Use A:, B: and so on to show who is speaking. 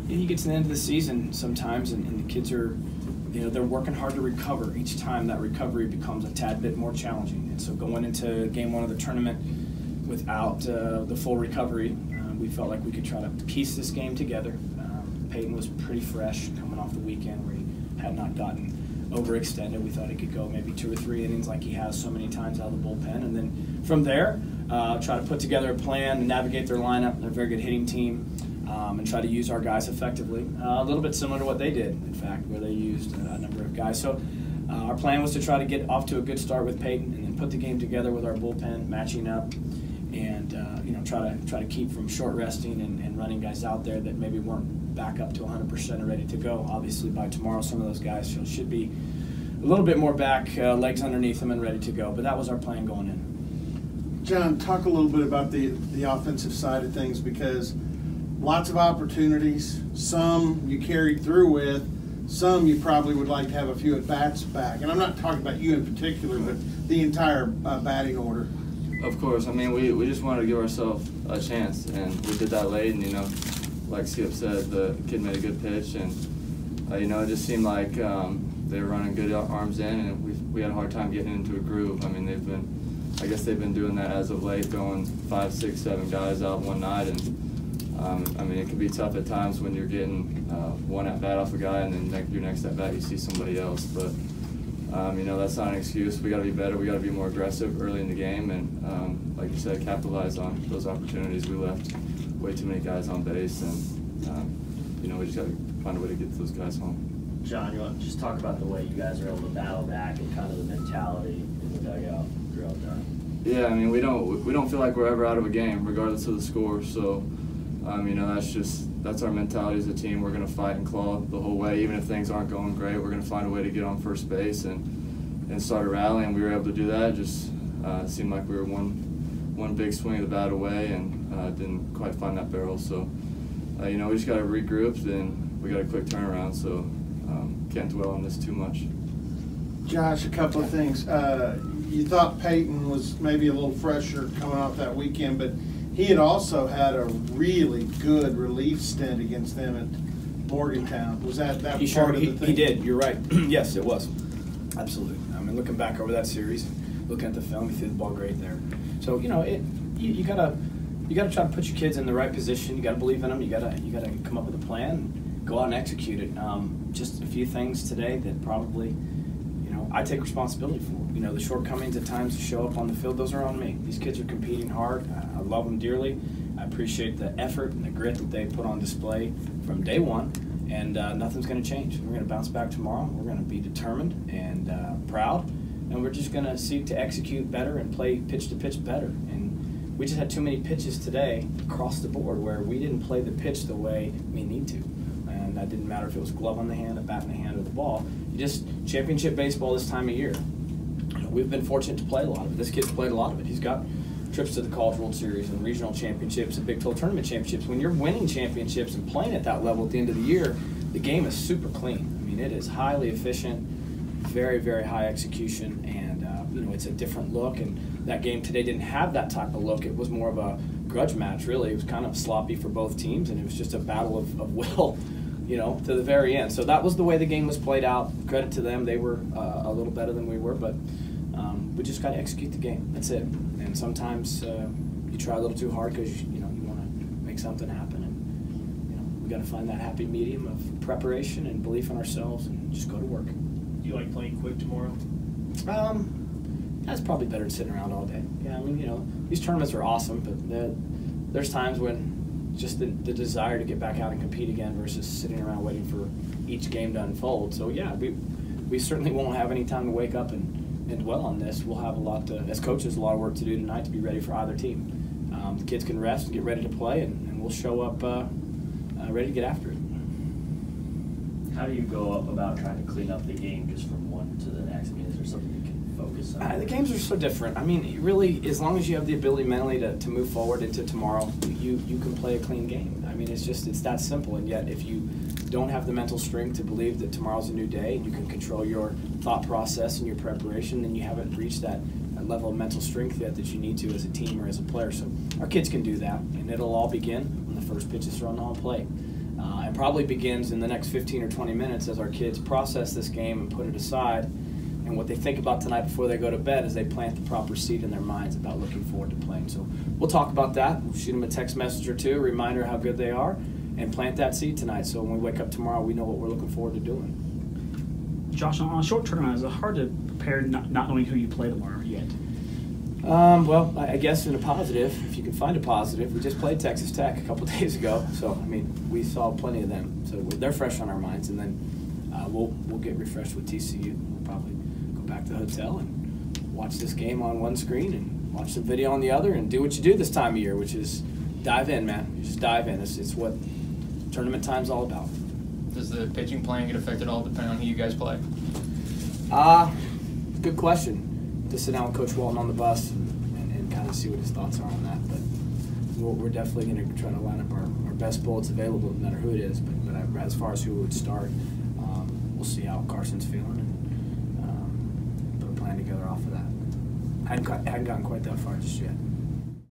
A: you get to the end of the season sometimes, and the kids are, they're working hard to recover. Each time that recovery becomes a tad bit more challenging. And so going into game one of the tournament without the full recovery, we felt like we could try to piece this game together. Peyton was pretty fresh coming off the weekend where he had not gotten overextended. We thought he could go maybe 2 or 3 innings like he has so many times out of the bullpen. And then from there, try to put together a plan and navigate their lineup. They're a very good hitting team. And try to use our guys effectively. A little bit similar to what they did, in fact, where they used a number of guys. So our plan was to try to get off to a good start with Peyton and then put the game together with our bullpen, matching up, and try to keep from short resting and running guys out there that maybe weren't back up to 100% and ready to go. Obviously, by tomorrow, some of those guys should be a little bit more back, legs underneath them and ready to go. But that was our plan going in.
B: John, talk a little bit about the offensive side of things, because lots of opportunities, some you carried through with, some you probably would like to have a few at-bats back. And I'm not talking about you in particular, but the entire batting order.
C: Of course. I mean, we just wanted to give ourselves a chance, and we did that late. And, like Skip said, the kid made a good pitch. And, it just seemed like they were running good arms in, and we had a hard time getting into a groove. I mean, I guess they've been doing that as of late, going 5, 6, 7 guys out one night. And it can be tough at times when you're getting one at-bat off a guy, and then your next at-bat you see somebody else. But, that's not an excuse. We got to be better. We got to be more aggressive early in the game, and like you said, capitalize on those opportunities. We left way too many guys on base, and we just got to find a way to get those guys home.
D: John, you want to just talk about the way you guys are able to battle back and kind of the mentality in the dugout throughout that?
C: Yeah, we don't feel like we're ever out of a game, regardless of the score. So, that's our mentality as a team. We're going to fight and claw the whole way, even if things aren't going great. We're going to find a way to get on first base and start a rally, and we were able to do that. Just seemed like we were one big swing of the bat away, and didn't quite find that barrel. So, we just got to regroup, then we got a quick turnaround. So, can't dwell on this too much.
B: Josh, a couple of things. You thought Peyton was maybe a little fresher coming off that weekend, but he had also had a really good relief stint against them at Morgantown. Was that part of the thing?
A: He did. You're right. Yes, it was. Absolutely. Looking back over that series, looking at the film, he threw the ball great there. So you gotta try to put your kids in the right position. You gotta believe in them. You gotta come up with a plan, and go out and execute it. Just a few things today that probably I take responsibility for. The shortcomings at times to show up on the field, those are on me. These kids are competing hard. I love them dearly. I appreciate the effort and the grit that they put on display from day one, and nothing's going to change. We're going to bounce back tomorrow. We're going to be determined and proud, and we're just going to seek to execute better and play pitch to pitch better. And we just had too many pitches today across the board where we didn't play the pitch the way we need to. And that didn't matter if it was glove on the hand, a bat in the hand, or the ball. Championship baseball this time of year, we've been fortunate to play a lot of it. This kid's played a lot of it. He's got trips to the College World Series and regional championships and Big 12 tournament championships. When you're winning championships and playing at that level at the end of the year, the game is super clean. It is highly efficient, very, very high execution, and it's a different look. And that game today didn't have that type of look. It was more of a grudge match, really. It was kind of sloppy for both teams, and it was just a battle of will, to the very end. So that was the way the game was played out. Credit to them. They were a little better than we were, but we just got to execute the game. That's it. And sometimes you try a little too hard because you want to make something happen, and we got to find that happy medium of preparation and belief in ourselves and just go to work.
D: Do you like playing quick tomorrow?
A: That's probably better than sitting around all day. Yeah, these tournaments are awesome, but there's times when just the desire to get back out and compete again versus sitting around waiting for each game to unfold. So yeah, we certainly won't have any time to wake up and dwell on this. We'll have as coaches, a lot of work to do tonight to be ready for either team. The kids can rest and get ready to play, and we'll show up ready to get after it.
D: How do you go about trying to clean up the game just from one to the next? Is there something you can focus on?
A: The games are so different. Really, as long as you have the ability mentally to move forward into tomorrow, you can play a clean game. It's that simple. And yet, if you don't have the mental strength to believe that tomorrow's a new day and you can control your thought process and your preparation, then you haven't reached that level of mental strength yet that you need to as a team or as a player. So our kids can do that, and it'll all begin when the first pitch is thrown on plate. And probably begins in the next 15 or 20 minutes as our kids process this game and put it aside. And what they think about tonight before they go to bed is they plant the proper seed in their minds about looking forward to playing. So we'll talk about that. We'll shoot them a text message or two, a reminder how good they are, and plant that seed tonight. So when we wake up tomorrow, we know what we're looking forward to doing.
E: Josh, on a short turnaround, is it hard to prepare not knowing who you play tomorrow yet?
A: Well, I guess in a positive, if you can find a positive, we just played Texas Tech a couple days ago. So, I mean, we saw plenty of them. So they're fresh on our minds. And then we'll get refreshed with TCU. We'll probably go back to the hotel and watch this game on one screen and watch some video on the other and do what you do this time of year, which is dive in, man. You just dive in. It's what tournament time's all about.
F: Does the pitching plan get affected at all depending on who you guys play?
A: Good question. To sit down with Coach Walton on the bus and kind of see what his thoughts are on that. But we're definitely going to try to line up our best bullets available, no matter who it is. But as far as who would start, we'll see how Carson's feeling and put a plan together off of that. I hadn't gotten quite that far just yet.